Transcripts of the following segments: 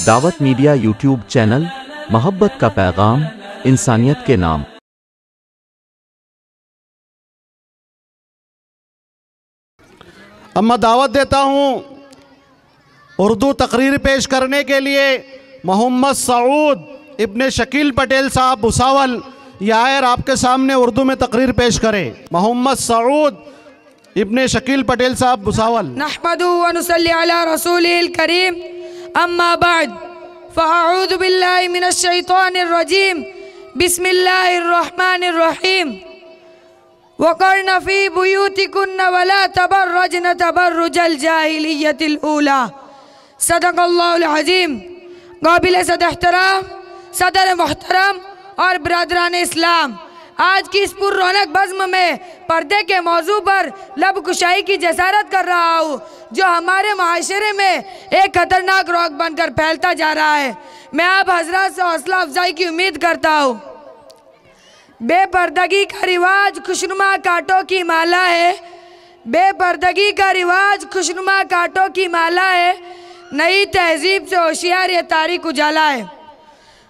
दावत media YouTube channel, मोहब्बत का पैगाम, इंसानियत के नाम। अब मैं दावत देता हूँ उर्दू तकरीर पेश करने के लिए मोहम्मद सऊद इब्ने शकील पटेल साहब भुसावल ये आए और आपके सामने उर्दू में तकरीर पेश करें। मोहम्मद सऊद इब्ने शकील पटेल साहब भुसावल। नहमदु व नुसल्ली अला रसूलिल करीम, अम्मा बाद, फ़अऊज़ु बिल्लाहि मिनश शैतानिर रजीम, बिस्मिल्लाहिर रहमानिर रहीम। वक़र्न फ़ी बुयूतिकुन्न वला तबर्रजन तबर्रुजल जाहिलिय्यतिल ऊला। सदक़ल्लाहुल अज़ीम। काबिल सद-एहतराम सदर मोहतरम और बरादरान इस्लाम, आज की इस पुर रौनक बज़्म में पर्दे के मौजू पर लब कुशाई की जसारत कर रहा हूँ, जो हमारे माशरे में एक खतरनाक रोग बनकर फैलता जा रहा है। मैं आप हजरात से हौसला अफजाई की उम्मीद करता हूँ। बेपर्दगी का रिवाज खुशनुमा कांटों की माला है, बेपर्दगी का रिवाज खुशनुमा कांटों की माला है, नई तहजीब से होशियार ये तारीख उजाला है।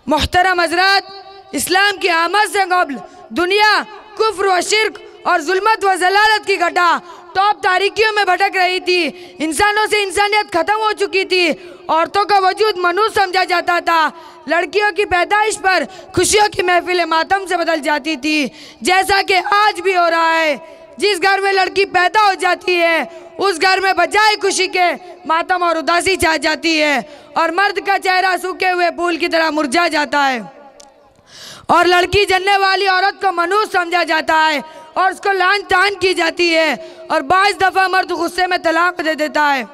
मोहतरम हजरात, इस्लाम की आमद से कब्ल दुनिया कुफ्र व शिर्क और जुल्मत व जलालत की घटा टॉप तारीकियों में भटक रही थी। इंसानों से इंसानियत खत्म हो चुकी थी। औरतों का वजूद मनुष्य समझा जाता था। लड़कियों की पैदाइश पर खुशियों की महफिल मातम से बदल जाती थी, जैसा कि आज भी हो रहा है। जिस घर में लड़की पैदा हो जाती है उस घर में बजाय खुशी के मातम और उदासी छा जाती है, और मर्द का चेहरा सूखे हुए फूल की तरह मुरझा जाता है, और लड़की जन्ने वाली औरत को मनुष्य समझा जाता है और उसको लान तान की जाती है, और 22 दफ़ा मर्द गुस्से में तलाक दे देता है।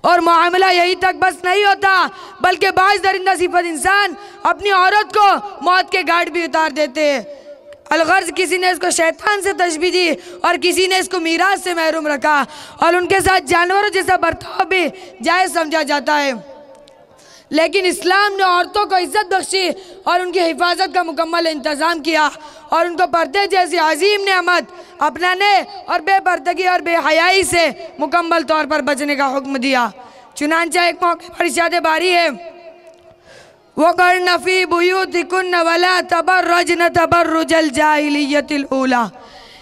और मामला यही तक बस नहीं होता, बल्कि बाज़ दरिंदा सिफत इंसान अपनी औरत को मौत के घाट भी उतार देते हैं। अलगर्ज किसी ने इसको शैतान से तशबीह दी और किसी ने इसको मीरास से महरूम रखा, और उनके साथ जानवरों जैसा बर्ताव भी जायज़ समझा जाता है। लेकिन इस्लाम ने औरतों को इज्जत बख्शी और उनकी हिफाजत का मुकम्मल इंतज़ाम किया, और उनको पर्दे जैसी अजीम नेमत अपनाने और बेपर्दगी और बेहयाई से मुकम्मल तौर पर बचने का हुक्म दिया। चुनांचे एक मौके पर इरशाद बारी है, वक़र्न फ़ी बुयूतिकुन्न वला तबर्रजन तबर्रुजल जाहिलिय्यतिल ऊला।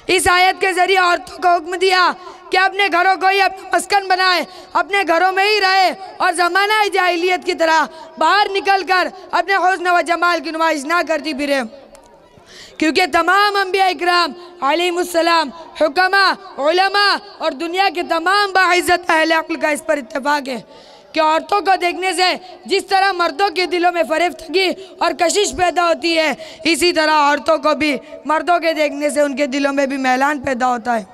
इस आयत के ज़रिए औरतों को हुक्म दिया कि अपने घरों को ही अपना मस्कन बनाए, अपने घरों में ही रहे और ज़माना जाहिलियत की तरह बाहर निकल कर अपने हुस्न व जमाल की नुमाइश ना करती फिरे। क्योंकि तमाम अंबिया इकराम अलैहिमुस्सलाम, हुक्मा, उलमा और दुनिया के तमाम बाइज़्ज़त अहले अक्ल का इस पर इत्तेफाक है कि औरतों को देखने से जिस तरह मर्दों के दिलों में फरेफ्तगी और कशिश पैदा होती है, इसी तरह औरतों को भी मर्दों के देखने से उनके दिलों में भी मैलान पैदा होता है,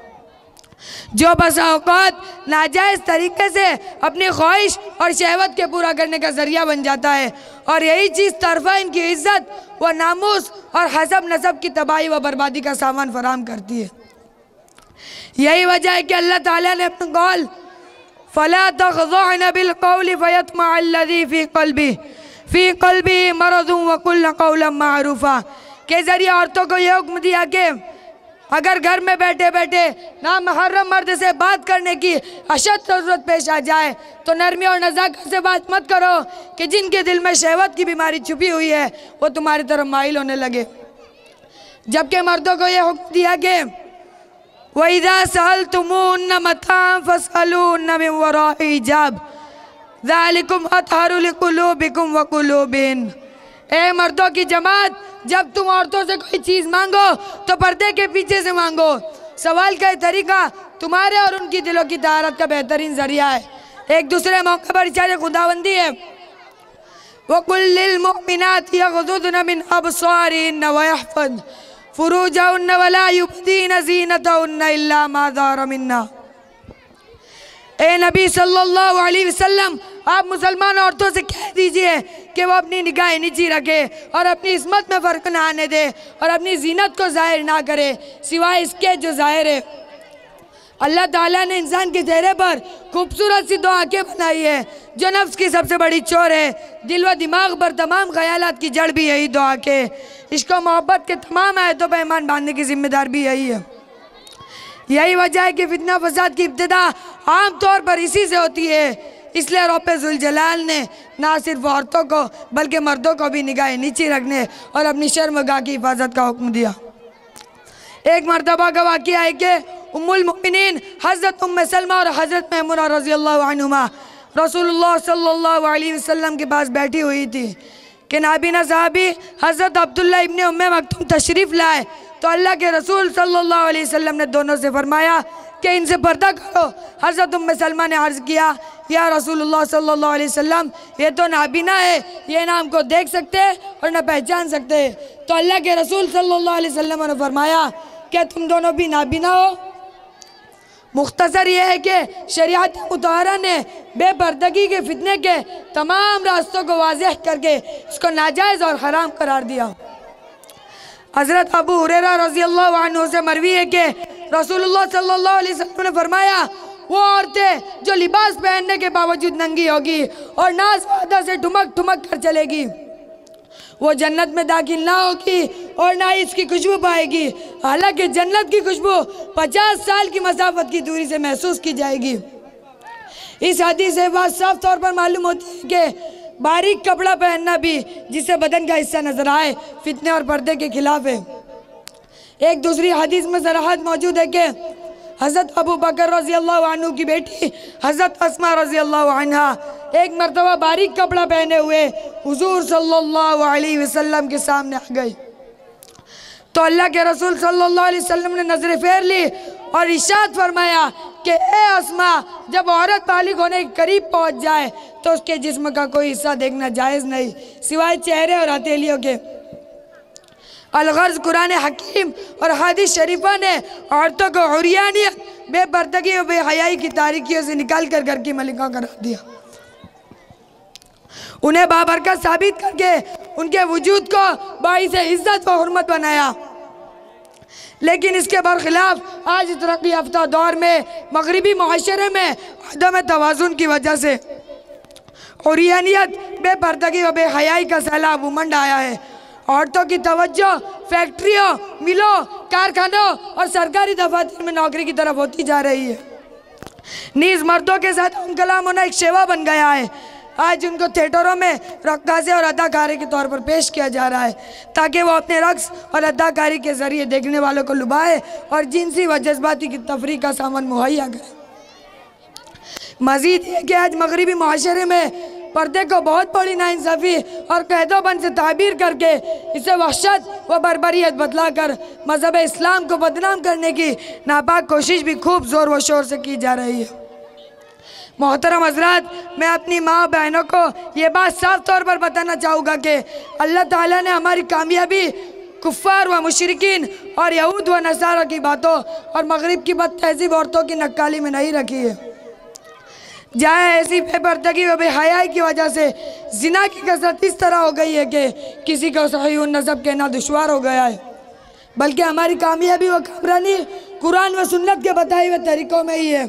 जो बसा औक़ात नाजायज़ तरीके से अपनी ख्वाहिश और शहवत के पूरा करने का ज़रिया बन जाता है। और यही चीज़ तरफ़ा इनकी इज़्ज़त व नामूस और हसब नसब की तबाही व बर्बादी का सामान फराहम करती है। यही वजह है कि अल्लाह ताला ने अपना कौल फ़ला तख़ज़अन बिलक़ौलि फ़यत्मअल्लज़ी फ़ी क़ल्बिही मरज़ुन वक़ुल्न क़ौलन मअरूफ़ा के ज़रिए औरतों को यह हुक्म दिया कि अगर घर में बैठे बैठे नामुहर्रम मर्द से बात करने की अशद ज़रूरत पेश आ जाए तो नरमी और नज़ाकत से बात मत करो कि जिनके दिल में शहवत की बीमारी छुपी हुई है वो तुम्हारी तरफ माइल होने लगे। जबकि मर्दों को यह हुक्म दिया कि वइज़ा सअल्तुमूहुन्ना मताअन फ़स्अलूहुन्ना मिन वराइ हिजाब ज़ालिकुम अत्हरु लिक़ुलूबिकुम व क़ुलूबिहिन। ए मर्दों की जमात, जब तुम औरतों से कोई चीज़ मांगो तो पर्दे के पीछे से मांगो। सवाल का तरीका तुम्हारे और उनकी दिलों की तहारत का बेहतरीन जरिया है। एक दूसरे मौके पर इशारे खुदाबंदी है, वक़ुल लिल मुमिनाति यग़ज़ुज़्न मिन अबसारिहिन्न व यहफ़ज़्न फ़ुरूजहुन्न व ला युब्दीन ज़ीनतहुन्न इल्ला मा ज़हरा मिन्हा। ए नबी सल्लल्लाहु अलैहि वसल्लम, आप मुसलमान औरतों से कह दीजिए कि वो अपनी निगाहें नीची रखे और अपनी इस्मत में फ़र्क ना आने दे और अपनी जीनत को ज़ाहिर ना करे सिवाय इसके जो ज़ाहिर है। अल्लाह ताला ने इंसान के चेहरे पर खूबसूरत सी दो आँखें बनाई है जो नफ्स की सबसे बड़ी चोर है। दिल व दिमाग पर तमाम ख़यालात की जड़ भी यही दो आँखें। इश्क व मोहब्बत के तमाम आयतों पर ईमान बांधने की जिम्मेदार भी यही है। यही वजह है कि फितना फसाद की इब्तिदा आम तौर पर इसी से होती है। इसलिए रब्बे ज़ुल जलाल ने ना सिर्फ औरतों को बल्कि मर्दों को भी निगाह नीचे रखने और अपनी शर्मगाह की हिफाजत का हुक्म दिया। एक मरतबा का वाक़या है कि उम्मुल मोमिनीन हज़रत उम्मे सलमा और हज़रत मैमुना रज़ियल्लाहु अन्हुमा रसूलुल्लाह सल्लल्लाहु अलैहि वसल्लम के पास बैठी हुई थी कि नाबीना साहबी हज़रत अब्दुल्ला इब्ने उम्मे मक्तूम तशरीफ़ लाए तो अल्लाह के रसूल सल्लल्लाहु अलैहि वसल्लम ने दोनों से फरमाया कि इनसे पर्दा करो। हज़रत उम्मे सलमा ने अर्ज़ किया, या रसूलुल्लाह सल्लल्लाहु अलैहि वसल्लम, ये तो नाबीना है, ये ना हमको देख सकते और ना पहचान सकते। तो अल्लाह के रसूल सल्लल्लाहु अलैहि वसल्लम ने फरमाया, क्या तुम दोनों भी नाबीना हो? मुख्तसर ये है कि शरीयत मुतहरा ने बेपर्दगी के फितने के तमाम रास्तों को वाज़ेह करके इसको नाजायज़ और हराम करार दिया। हज़रत अबू हुरैरा रज़ियल्लाहु अन्हु से मरवी है कि रसूलुल्लाह सल्लल्लाहु अलैहि वसल्लम ने फरमाया, वो औरतें जो लिबास पहनने के बावजूद नंगी होगी और नाज़ वादा से ठुमक ठुमक कर चलेगी, वो जन्नत में दाखिल ना होगी और ना ही इसकी खुशबू पाएगी, हालांकि जन्नत की खुशबू 50 साल की मसाफत की दूरी से महसूस की जाएगी। इस हदीस से बात साफ तौर पर मालूम होती है कि बारीक कपड़ा पहनना भी जिससे बदन का हिस्सा नजर आए फितने और पर्दे के खिलाफ है। एक दूसरी हदीस में सराहत मौजूद है कि हज़रत अबू बकर रज़ियल्लाहु अन्हु की बेटी हज़रत अस्मा रज़ियल्लाहु अन्हा एक मरतबा बारीक कपड़ा पहने हुए हुजूर सल्लल्लाहु अलैहि वसल्लम के सामने आ गई तो अल्लाह के रसूल सल्लल्लाहु अलैहि वसल्लम ने नजरें फेर ली और इरशाद फरमाया कि ए अस्मा, जब औरत बालिग होने के करीब पहुंच जाए तो उसके जिस्म का कोई हिस्सा देखना जायज़ नहीं सिवाय चेहरे और हथेलियों के। अलगर्ज कुरान हकीम और हदीस शरीफा ने औरतों को हुरियानियत, बेपर्दगी और बेहयाई की तारीकियों से निकाल कर घर की मलिका करा दिया, उन्हें बाबरकत साबित करके उनके वजूद को बाइस इज्जत व हुर्मत बनाया। लेकिन इसके बरखिलाफ आज तरक्की याफ्ता दौर में मगरिबी मुआशरे में अदम तवाज़ुन की वजह से हुरियानियत, बेपर्दगी और बेहयाई का सैलाब उमंड आया है। औरतों की तवज्जो फैक्ट्रियों, मिलों, कारखानों और सरकारी दफातर में नौकरी की तरफ होती जा रही है। नीज मर्दों के साथ हम कलाम होना एक सेवा बन गया है। आज उनको थिएटरों में रक्कासे और अदाकारी के तौर पर पेश किया जा रहा है ताकि वो अपने रक्स और अदाकारी के ज़रिए देखने वालों को लुभाए और जिनसी व जज्बाती की तफरीक का सामान मुहैया करे। मज़ीद ये कि आज मगरिबी मुआशरे में पर्दे को बहुत बड़ी नाइंसाफ़ी और कैदोबंद से ताबीर करके इसे वहशत व बर्बरियत बदलाकर मज़हब इस्लाम को बदनाम करने की नापाक कोशिश भी खूब ज़ोर व शोर से की जा रही है। मोहतरम हज़रात, मैं अपनी माँ बहनों को ये बात साफ तौर पर बताना चाहूँगा कि अल्लाह ताला ने हमारी कामयाबी कुफ़ार व मुशरिकीन और यहूद व नसारा की बातों और मगरिब की बद तहज़ीब औरतों की नक्काली में नहीं रखी है। जहाँ ऐसी बेपर्दगी व बेहयाई की वजह से जिना की कसरत इस तरह हो गई है कि किसी को सहीह नसब कहना दुश्वार हो गया है, बल्कि हमारी कामयाबी व कामरानी कुरान व सुन्नत के बताए हुए तरीक़ों में ही है।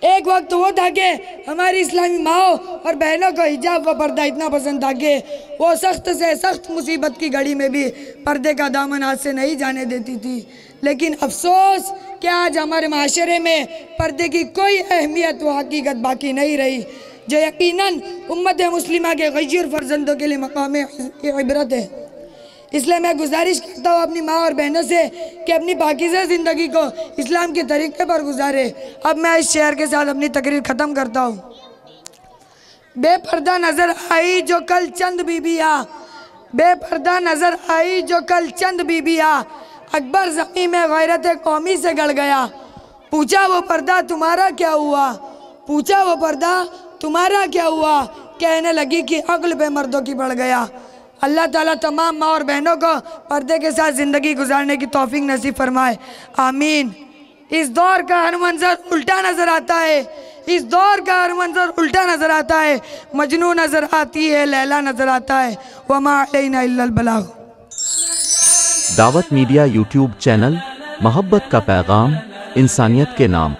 एक वक्त वो था कि हमारी इस्लामी माओं और बहनों को हिजाब व पर्दा इतना पसंद था कि वो सख्त से सख्त मुसीबत की घड़ी में भी पर्दे का दामन हाथ से नहीं जाने देती थी। लेकिन अफसोस कि आज हमारे माशरे में पर्दे की कोई अहमियत व हकीकत बाकी नहीं रही, जो यकीनन उम्मत मुस्लिमा के गैर फर्जंदों के लिए मकाम इबरत है। इसलिए मैं गुजारिश करता हूँ अपनी माँ और बहनों से कि अपनी पाकीज़ा ज़िंदगी को इस्लाम के तरीक़े पर गुजारे। अब मैं इस शेर के साथ अपनी तकरीर ख़त्म करता हूँ। बेपर्दा नज़र आई जो कल चंद बीबियाँ, बेपर्दा नज़र आई जो कल चंद बीबियाँ, अकबर ज़मीन में गैरत कौमी से गड़ गया। पूछा वो पर्दा तुम्हारा क्या हुआ, पूछा वो पर्दा तुम्हारा क्या हुआ, कहने लगी कि अक्ल पे मर्दों की बढ़ गया। अल्लाह ताला तमाम माँ और बहनों को पर्दे के साथ ज़िंदगी गुजारने की तौफीक नसीब फरमाए, आमीन। इस दौर का हर मंजर उल्टा नज़र आता है, इस दौर का हर मंजर उल्टा नज़र आता है। मजनू नज़र आती है, लैला नज़र आता है, वमा अलैना इल्लल बलाग। दावत मीडिया यूट्यूब चैनल, मोहब्बत का पैगाम, इंसानियत के नाम।